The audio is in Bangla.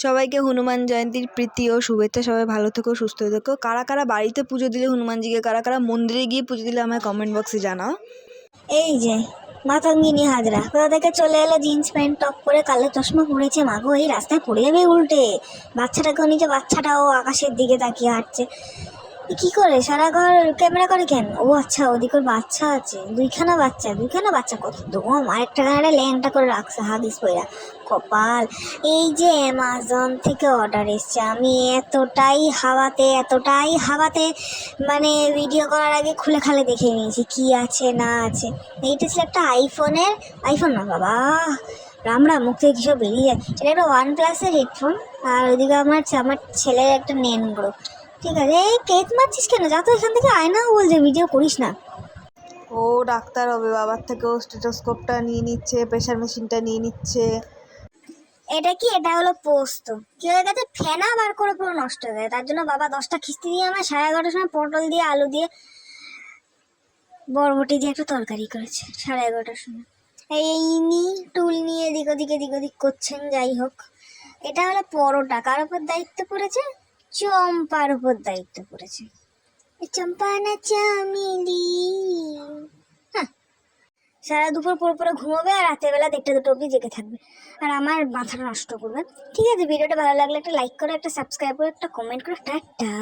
সবাইকে হনুমান জয়ন্তীর প্রীতি ও শুভেচ্ছা। সবাই ভালো থেকো, সুস্থ থেকো। কারা কারা বাড়িতে পুজো দিলে হনুমানজিকে, কারা কারা মন্দিরে গিয়ে পুজো দিলে আমায় কমেন্ট বক্সে জানাও। এই যে মাতঙ্গিনী হাজরা কোথা থেকে চলে এলো, জিন্স প্যান্ট টপ পরে, কালো চশমা পড়েছে। মাগো, এই রাস্তায় পড়ে যাবে উল্টে। বাচ্চাটাকেও নিচে, বাচ্চাটাও আকাশের দিকে তাকিয়ে হাঁটছে। কি করে সারা ঘর ক্যামেরা করে কেন? ও আচ্ছা, ওদিকে ওর বাচ্চা আছে, দুইখানা বাচ্চা কত দম। আরেকটা কানাডা ল্যাংটা করে রাখছে হাদিস পয়রা, কপাল। এই যে অ্যামাজন থেকে অর্ডার এসছে, আমি এতটাই হাওয়াতে মানে ভিডিও করার আগে খুলে খালে দেখে নিয়েছি কি আছে না আছে। এইটা ছিল একটা আইফোন না বাবা, রামরা মুখ থেকে কিসব বেরিয়ে যায়। এটা একটা OnePlus-এর হেডফোন, আর ওইদিকে আমার ছেলের একটা নেনগ্রো। ঠিক আছে, এই কেক মারছিস কেন? যা তো এখান থেকে, আয়না বলছে ভিডিও করিস না। ও ডাক্তার হবে, বাবার থেকেও স্টেথোস্কোপটা নিয়ে নিচ্ছে, প্রেশার মেশিনটা নিয়ে নিচ্ছে। এটা কি? এটা হলো পোস্ত। কি হয়ে গেছে, ফেনা বার করে পুরো নষ্ট হয়ে গেছে। তার জন্য বাবা 10টা খিস্তি দিয়ে আমার 11:30টার সময় পটল দিয়ে, আলু দিয়ে, বরবটি দিয়ে একটা তরকারি করেছে 11:30টার সময়। এই টুল নিয়ে এদিক ওদিক করছেন। যাই হোক, এটা হলো পরোটা। কার উপর দায়িত্ব পড়েছে? চম্পার উপর দায়িত্ব পড়েছে। চম্পা না চামেলি। হ্যাঁ, সারা দুপুর পরে ঘুমোবে, আর রাতের বেলা 1টা 2টো অব্দি জেগে থাকবে, আর আমার মাথাটা নষ্ট করবে। ঠিক আছে, ভিডিওটা ভালো লাগলে একটা লাইক করো, একটা সাবস্ক্রাইব করো, একটা কমেন্ট করো। টাটা।